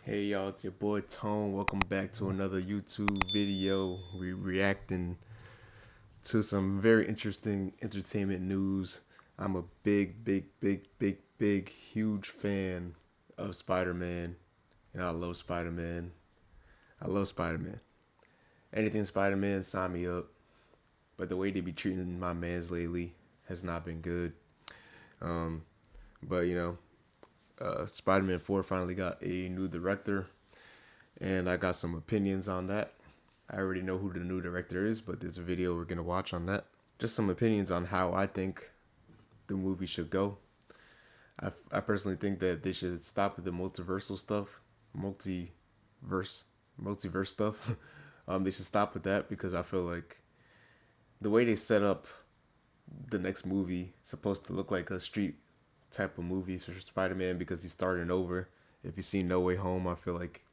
Hey y'all, it's your boy Tone. Welcome back to another YouTube video. We reacting to some very interesting entertainment news. I'm a big, huge fan of Spider-Man, and I love Spider-Man. I love Spider-Man. Anything Spider-Man, sign me up. But the way they be treating my mans lately has not been good. Um, but Spider-Man 4 finally got a new director, and I got some opinions on that. I already know who the new director is, but there's a video we're gonna watch on that. Just some opinions on how I think the movie should go. I personally think that they should stop with the multiversal stuff, multiverse, multiverse stuff. They should stop with that because I feel like the way they set up the next movie is supposed to look like a street type of movie for Spider-Man because he's starting over. If you've seen No Way Home, I feel like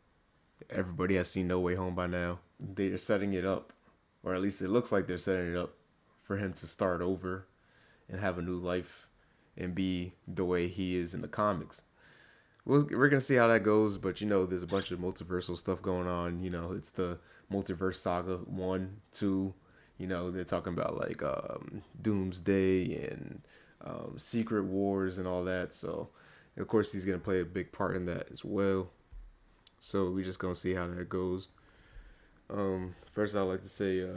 everybody has seen No Way Home by now. They're setting it up, or at least it looks like they're setting it up for him to start over and have a new life and be the way he is in the comics. We're gonna see how that goes, but there's a bunch of multiversal stuff going on. It's the multiverse saga 1, 2. They're talking about like Doomsday and Secret Wars and all that. So, of course, he's gonna play a big part in that as well. So we're just gonna see how that goes. First, I'd like to say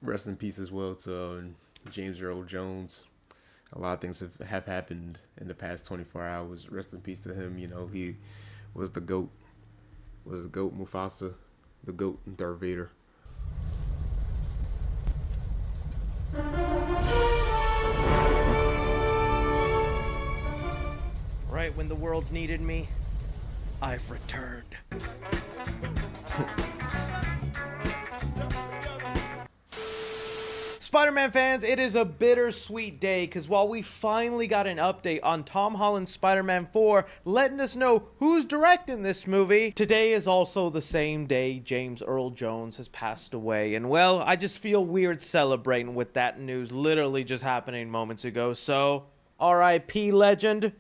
rest in peace as well to James Earl Jones. A lot of things have happened in the past 24 hours. Rest in peace to him. He was the goat. Was the goat Mufasa, the goat and Darth Vader. Right when the world needed me, I've returned. Spider-Man fans, it is a bittersweet day because while we finally got an update on Tom Holland's Spider-Man 4 letting us know who's directing this movie, today is also the same day James Earl Jones has passed away. And well, I just feel weird celebrating with that news literally just happening moments ago. So, R.I.P. legend.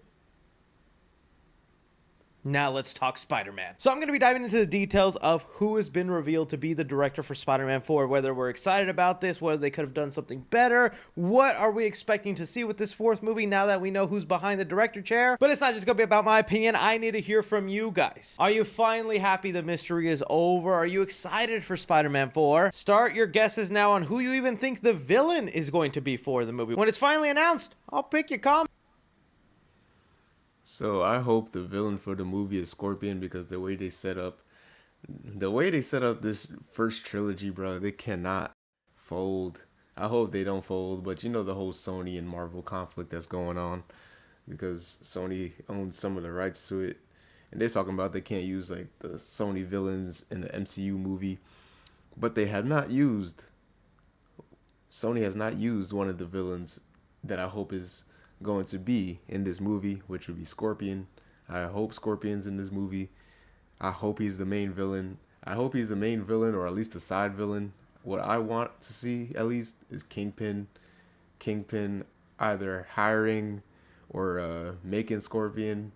Now let's talk Spider-Man. So I'm going to be diving into the details of who has been revealed to be the director for Spider-Man 4, whether we're excited about this, whether they could have done something better, what are we expecting to see with this fourth movie now that we know who's behind the director chair. But it's not just going to be about my opinion, I need to hear from you guys. Are you finally happy the mystery is over? Are you excited for Spider-Man 4? Start your guesses now on who you even think the villain is going to be for the movie. When it's finally announced, I'll pick your comment. So I hope the villain for the movie is Scorpion because the way they set up this first trilogy, bro, they cannot fold. I hope they don't fold, but the whole Sony and Marvel conflict that's going on because Sony owns some of the rights to it, and they're talking about they can't use like the Sony villains in the MCU movie, but they have not used. Sony has not used one of the villains that I hope is going to be in this movie, which would be Scorpion. I hope Scorpion's in this movie. I hope he's the main villain. I hope he's the main villain or at least the side villain. What I want to see at least is Kingpin. Kingpin either hiring or making Scorpion.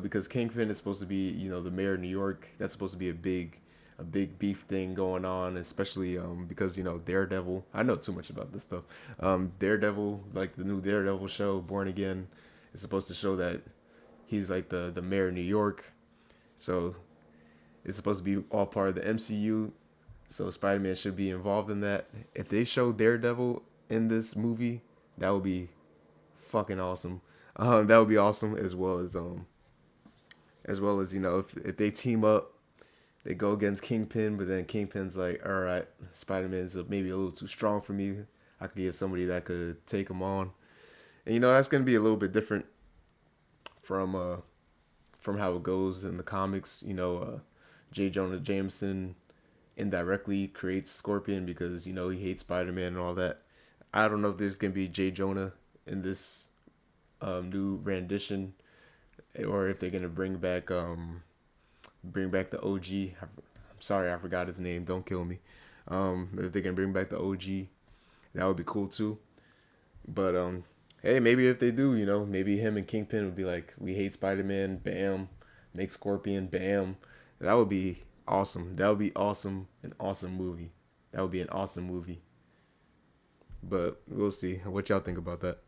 Because Kingpin is supposed to be, the mayor of New York. That's supposed to be a big beef thing going on, especially because Daredevil. I know too much about this stuff. Daredevil, like the new Daredevil show, Born Again, is supposed to show that he's like the mayor of New York. So it's supposed to be all part of the MCU. So Spider-Man should be involved in that. If they show Daredevil in this movie, that would be fucking awesome. That would be awesome as well as if they team up, they go against Kingpin, but then Kingpin's like, all right, Spider-Man's maybe a little too strong for me. I could get somebody that could take him on, and that's gonna be a little bit different from from how it goes in the comics. J. Jonah Jameson indirectly creates Scorpion because he hates Spider-Man and all that. I don't know if there's gonna be J. Jonah in this new rendition, or if they're gonna bring back the OG. I'm sorry, I forgot his name. Don't kill me. If they can bring back the OG, that would be cool too. But hey, maybe if they do, maybe him and Kingpin would be like, we hate Spider-Man. Bam, make Scorpion, bam. That would be awesome. That would be awesome. An awesome movie. That would be an awesome movie. But we'll see. What y'all think about that?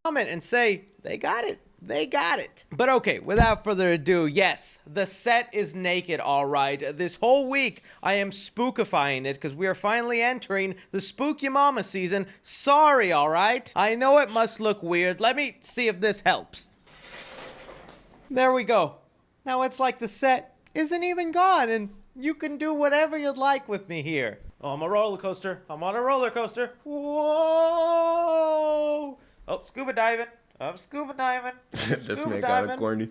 Comment and say, they got it. They got it. But okay, without further ado, yes, the set is naked, all right. This whole week, I am spookifying it because we are finally entering the Spooky Mama season. Sorry, all right? I know it must look weird. Let me see if this helps. There we go. Now it's like the set isn't even gone, and you can do whatever you'd like with me here. Oh, I'm a roller coaster. I'm on a roller coaster. Whoa! Oh, scuba diving. I'm scuba diving. This man got a corny.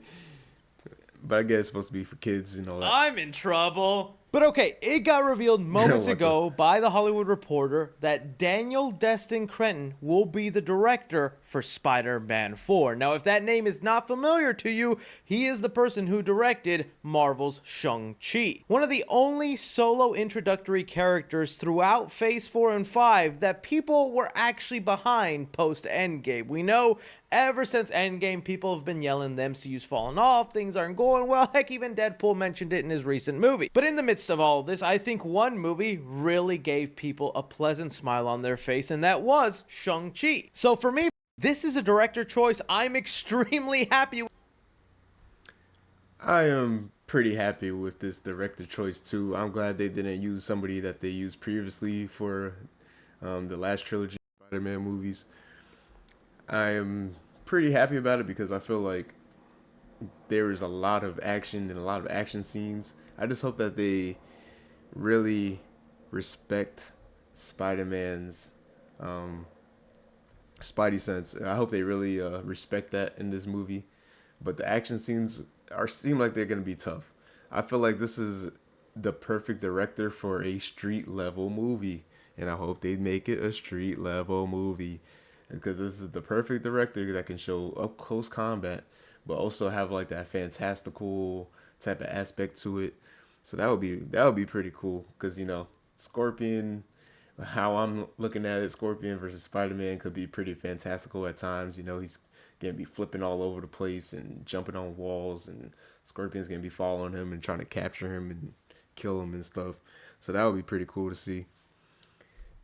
But I guess it's supposed to be for kids and all that. I'm in trouble. But okay, it got revealed moments ago by The Hollywood Reporter that Daniel Destin Cretton will be the director for Spider-Man 4. Now, if that name is not familiar to you, he is the person who directed Marvel's Shang-Chi. One of the only solo introductory characters throughout Phase 4 and 5 that people were actually behind post-Endgame. We know ever since Endgame, people have been yelling the MCU's fallen off, things aren't going well. Heck, even Deadpool mentioned it in his recent movie. But in the midst of all this, I think one movie really gave people a pleasant smile on their face, and that was Shang-Chi. So for me, this is a director choice I'm extremely happy with. I am pretty happy with this director choice too. I'm glad they didn't use somebody that they used previously for the last trilogy of Spider-Man movies. I am pretty happy about it because I feel like there is a lot of action and a lot of action scenes. I just hope that they really respect Spider-Man's Spidey sense. I hope they really respect that in this movie. But the action scenes seem like they're gonna be tough. I feel like this is the perfect director for a street level movie, and I hope they make it a street level movie because this is the perfect director that can show up close combat, but also have like that fantastical type of aspect to it. So that would be pretty cool because Scorpion, how I'm looking at it, Scorpion versus Spider-Man could be pretty fantastical at times. He's gonna be flipping all over the place and jumping on walls, and Scorpion's gonna be following him and trying to capture him and kill him and stuff. So that would be pretty cool to see.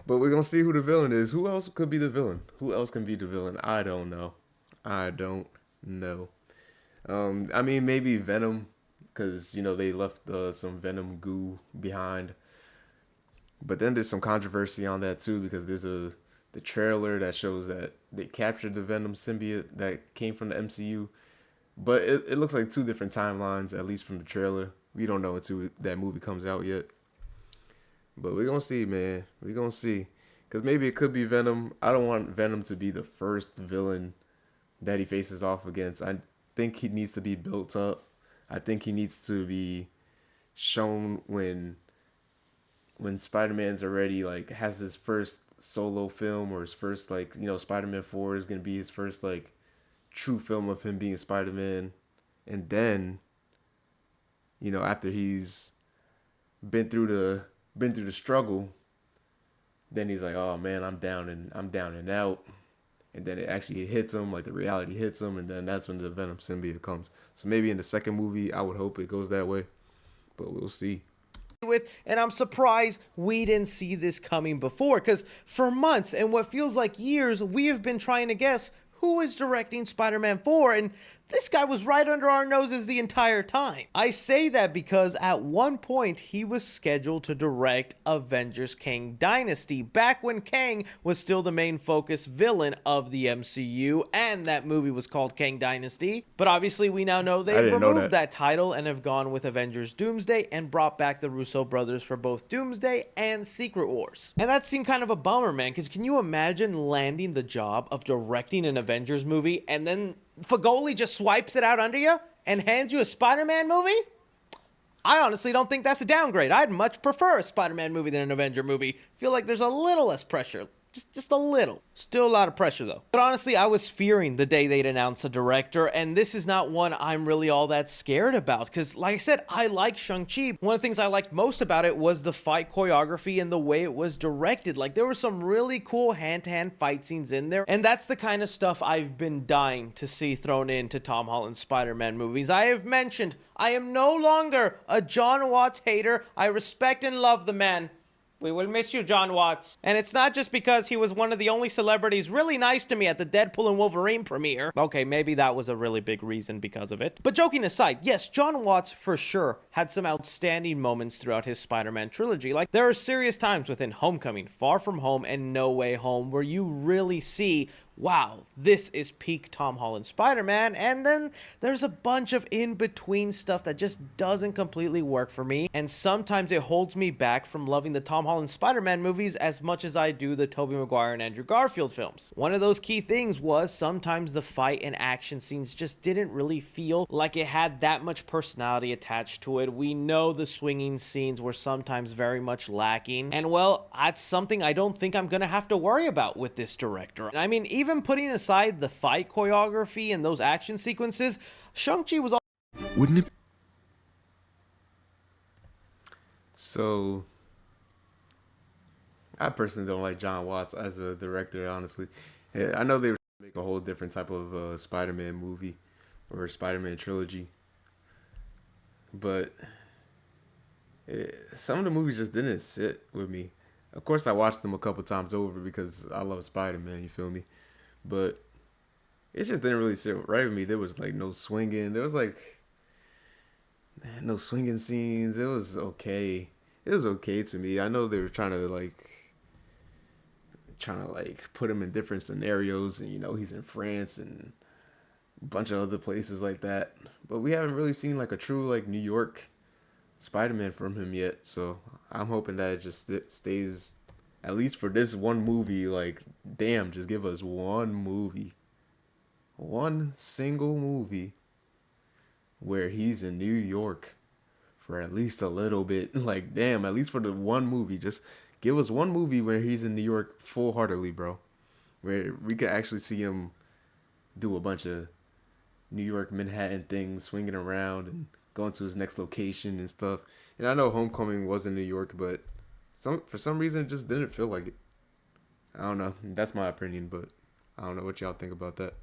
But we're gonna see who the villain is. Who else could be the villain? Who else can be the villain? I don't know. I don't know. I mean, maybe Venom, because they left some Venom goo behind. But then there's some controversy on that too, because there's the trailer that shows that they captured the Venom symbiote that came from the MCU. But it looks like two different timelines, at least from the trailer. We don't know until that movie comes out yet. But we're going to see, man. We're going to see. Because maybe it could be Venom. I don't want Venom to be the first villain that he faces off against. I think he needs to be built up. I think he needs to be shown when Spider-Man's already has his first solo film, or his first Spider-Man 4 is going to be his first true film of him being Spider-Man. And then after he's been through the struggle, then he's like, oh man, I'm down and out. And then it actually hits him, the reality hits him, and then that's when the Venom symbiote comes. So maybe in the second movie, I would hope it goes that way, but we'll see. And I'm surprised we didn't see this coming before, because for months and what feels like years, we have been trying to guess who is directing Spider-Man 4, and this guy was right under our noses the entire time. I say that because at one point he was scheduled to direct Avengers Kang Dynasty, back when Kang was still the main focus villain of the MCU, and that movie was called Kang Dynasty. But obviously we now know they've removed that title and have gone with Avengers Doomsday and brought back the Russo brothers for both Doomsday and Secret Wars. And that seemed kind of a bummer, man, because can you imagine landing the job of directing an Avengers movie and then Fagoli just swipes it out under you and hands you a Spider-Man movie? I honestly don't think that's a downgrade. I'd much prefer a Spider-Man movie than an Avenger movie. Feel like there's a little less pressure. Just a little. Still a lot of pressure though. But honestly, I was fearing the day they'd announce a director, and this is not one I'm really all that scared about, because like I said, I like Shang-Chi. One of the things I liked most about it was the fight choreography and the way it was directed. Like, there were some really cool hand-to-hand fight scenes in there, and that's the kind of stuff I've been dying to see thrown into Tom Holland's Spider-Man movies. I have mentioned I am no longer a John Watts hater. I respect and love the man. We will miss you, John Watts. And it's not just because he was one of the only celebrities really nice to me at the Deadpool and Wolverine premiere. Okay, maybe that was a really big reason because of it. But joking aside, yes, John Watts for sure had some outstanding moments throughout his Spider-Man trilogy. Like, there are serious times within Homecoming, Far From Home, and No Way Home where you really see, wow, this is peak Tom Holland Spider-Man, and then there's a bunch of in-between stuff that just doesn't completely work for me, and sometimes it holds me back from loving the Tom Holland Spider-Man movies as much as I do the Tobey Maguire and Andrew Garfield films. One of those key things was sometimes the fight and action scenes just didn't really feel like it had that much personality attached to it. We know the swinging scenes were sometimes very much lacking, and well, that's something I don't think I'm gonna have to worry about with this director. I mean, even putting aside the fight choreography and those action sequences, Shang-Chi was all. Wouldn't it? So, I personally don't like John Watts as a director, honestly. Yeah, I know they were trying to make a whole different type of Spider-Man movie or Spider-Man trilogy, but some of the movies just didn't sit with me. Of course, I watched them a couple times over because I love Spider-Man, you feel me? But it just didn't really sit right with me. There was like no swinging. There was like no swinging scenes. It was okay. It was okay to me. I know they were trying to put him in different scenarios, and he's in France and a bunch of other places like that. But we haven't really seen like a true like New York Spider-Man from him yet. So I'm hoping that it just stays at least for this one movie. Like, damn, just give us one movie. One single movie where he's in New York for at least a little bit. Like, damn, at least for the one movie. Just give us one movie where he's in New York full heartedly, bro. Where we could actually see him do a bunch of New York Manhattan things, swinging around and going to his next location and stuff. And I know Homecoming was in New York, but for some reason it just didn't feel like it. I don't know. That's my opinion, but I don't know what y'all think about that.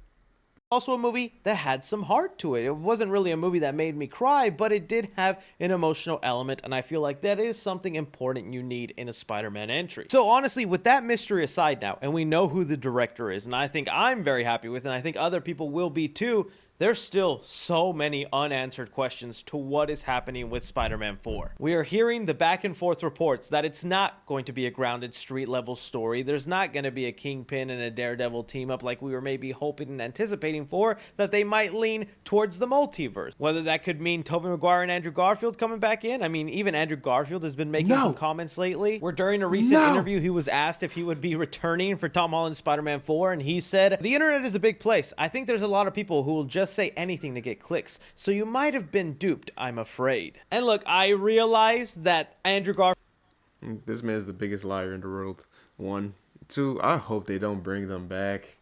Also a movie that had some heart to it. It wasn't really a movie that made me cry, but it did have an emotional element, and I feel like that is something important you need in a Spider-Man entry. So honestly, with that mystery aside now, and we know who the director is, and I think I'm very happy with it, and I think other people will be too, there's still so many unanswered questions to what is happening with Spider-Man 4. We are hearing the back and forth reports that it's not going to be a grounded street level story. There's not going to be a Kingpin and a Daredevil team up like we were maybe hoping and anticipating for, that they might lean towards the multiverse. Whether that could mean Tobey Maguire and Andrew Garfield coming back in. I mean, even Andrew Garfield has been making some comments lately, where during a recent interview he was asked if he would be returning for Tom Holland's Spider-Man 4, and he said, "The internet is a big place. I think there's a lot of people who will just say anything to get clicks, so you might have been duped, I'm afraid." And look, I realize that Andrew Garfield... This man's the biggest liar in the world. One. Two, I hope they don't bring them back.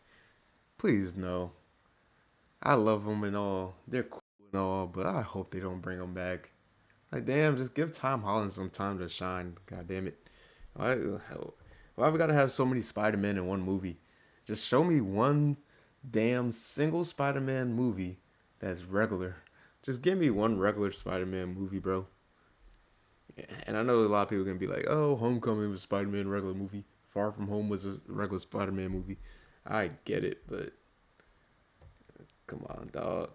Please, no. I love them and all. They're cool and all, but I hope they don't bring them back. Like, damn, just give Tom Holland some time to shine. God damn it. Why we gotta have so many Spider-Man in one movie? Just show me one damn single Spider-Man movie that's regular. Just give me one regular Spider-Man movie, bro. And I know a lot of people are gonna be like, "Oh, Homecoming was a Spider-Man regular movie. Far From Home was a regular Spider-Man movie." I get it, but come on, dog.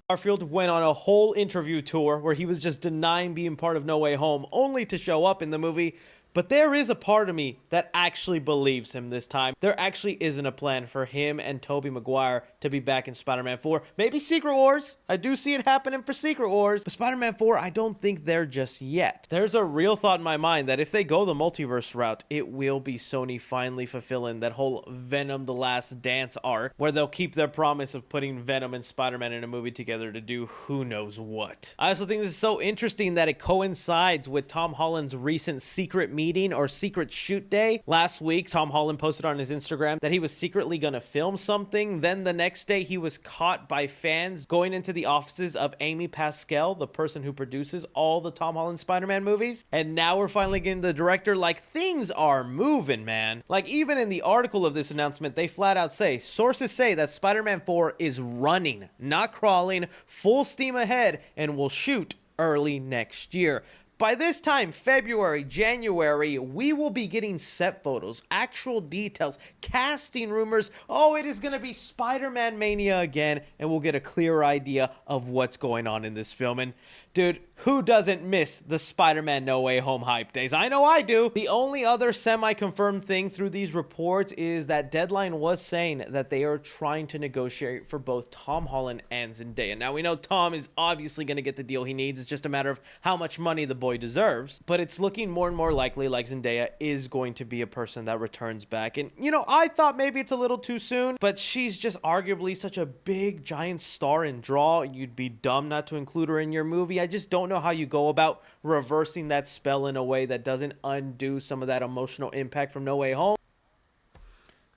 Garfield went on a whole interview tour where he was just denying being part of No Way Home, only to show up in the movie. But there is a part of me that actually believes him this time. There actually isn't a plan for him and Tobey Maguire to be back in Spider-Man 4. Maybe Secret Wars. I do see it happening for Secret Wars. But Spider-Man 4, I don't think they're just yet. There's a real thought in my mind that if they go the multiverse route, it will be Sony finally fulfilling that whole Venom The Last Dance arc, where they'll keep their promise of putting Venom and Spider-Man in a movie together to do who knows what. I also think this is so interesting that it coincides with Tom Holland's recent secret meeting meeting or secret shoot day. Last week, Tom Holland posted on his Instagram that he was secretly going to film something. Then the next day, he was caught by fans going into the offices of Amy Pascal, the person who produces all the Tom Holland Spider-Man movies. And now we're finally getting the director. Like, things are moving, man. Like, even in the article of this announcement, they flat out say, sources say that Spider-Man 4 is running, not crawling, full steam ahead, and will shoot early next year. By this time, February, January, we will be getting set photos, actual details, casting rumors. Oh, it is going to be Spider-Man Mania again, and we'll get a clearer idea of what's going on in this film. And dude, who doesn't miss the Spider-Man No Way Home hype days? I know I do. The only other semi-confirmed thing through these reports is that Deadline was saying that they are trying to negotiate for both Tom Holland and Zendaya. Now, we know Tom is obviously going to get the deal he needs. It's just a matter of how much money the boy deserves. But it's looking more and more likely like Zendaya is going to be a person that returns back. And, you know, I thought maybe it's a little too soon, but she's just arguably such a big, giant star and draw. You'd be dumb not to include her in your movie. I just don't know how you go about reversing that spell in a way that doesn't undo some of that emotional impact from No Way Home.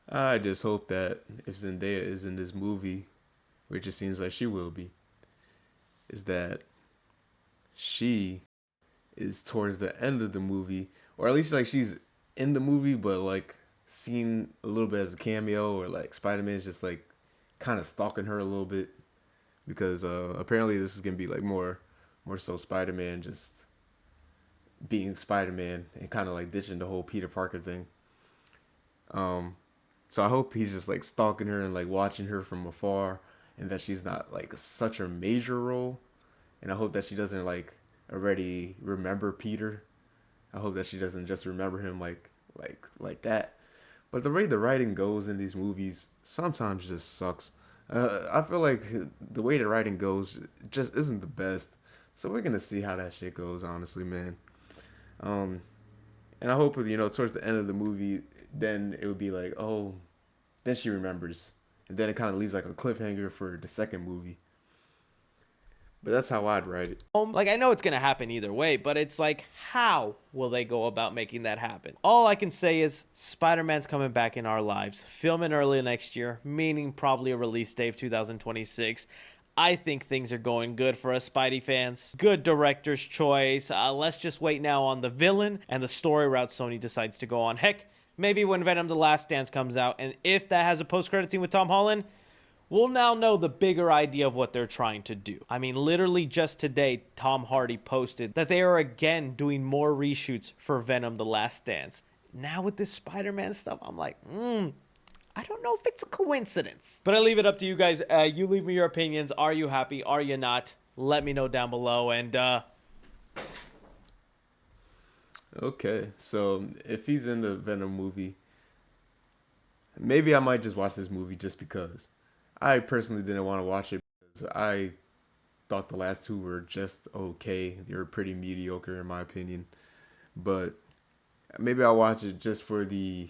I just hope that if Zendaya is in this movie, which it seems like she will be, is that she is towards the end of the movie, or at least like she's in the movie, but like seen a little bit as a cameo, or like Spider-Man's just like kind of stalking her a little bit, because apparently this is gonna be like more so Spider-Man just being Spider-Man and kind of like ditching the whole Peter Parker thing. So I hope he's just like stalking her and like watching her from afar, and that she's not like such a major role. And I hope that she doesn't like already remember Peter. I hope that she doesn't just remember him like that. But the way the writing goes in these movies sometimes just sucks. I feel like the way the writing goes just isn't the best. So we're gonna see how that shit goes, honestly, man. Um, and I hope towards the end of the movie, then it would be like, oh, then she remembers, and then it kind of leaves like a cliffhanger for the second movie. But that's how I'd write it. Like, I know it's gonna happen either way, but it's like, how will they go about making that happen? All I can say is Spider-Man's coming back in our lives, filming early next year, meaning probably a release date of 2026. I think things are going good for us Spidey fans. Good director's choice. Let's just wait now on the villain and the story route Sony decides to go on. Heck, maybe when Venom: The Last Dance comes out, and if that has a post-credit scene with Tom Holland, we'll now know the bigger idea of what they're trying to do. I mean, literally just today, Tom Hardy posted that they are again doing more reshoots for Venom: The Last Dance. Now with this Spider-Man stuff, I'm like, I don't know if it's a coincidence. But I leave it up to you guys. You leave me your opinions. Are you happy? Are you not? Let me know down below. And Okay, so if he's in the Venom movie, maybe I might just watch this movie just because. I personally didn't want to watch it because I thought the last two were just okay. They were pretty mediocre in my opinion. But maybe I'll watch it just for the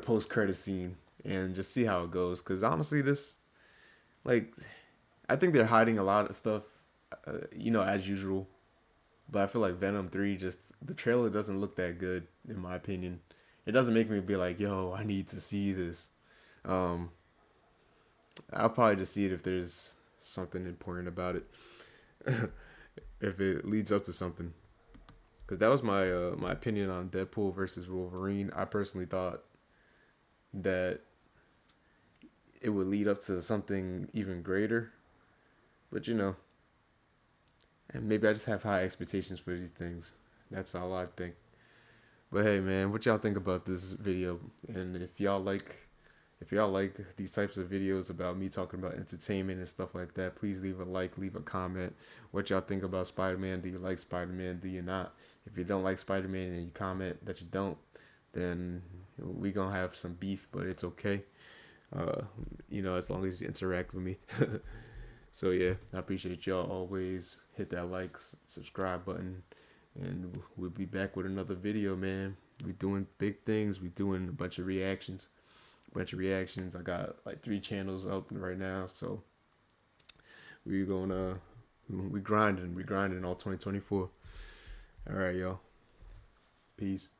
post credit scene and just see how it goes. Because honestly, this like I think they're hiding a lot of stuff, as usual. But I feel like Venom 3 just the trailer doesn't look that good in my opinion. It doesn't make me be like, yo, I need to see this. Um, I'll probably just see it if there's something important about it. If it leads up to something. Because that was my opinion on Deadpool versus Wolverine. I personally thought that it would lead up to something even greater. But and maybe I just have high expectations for these things. That's all I think. But hey, man, what y'all think about this video? And if y'all like these types of videos about me talking about entertainment and stuff like that, please leave a like, leave a comment. What y'all think about Spider-Man? Do you like Spider-Man? Do you not? If you don't like Spider-Man and you comment that you don't, then we gonna have some beef, but it's okay. As long as you interact with me. So yeah, I appreciate y'all always. Hit that like, subscribe button, and we'll be back with another video, man. We doing big things. We doing a bunch of reactions. I got like 3 channels up right now, so we grinding all 2024. All right, y'all. Peace.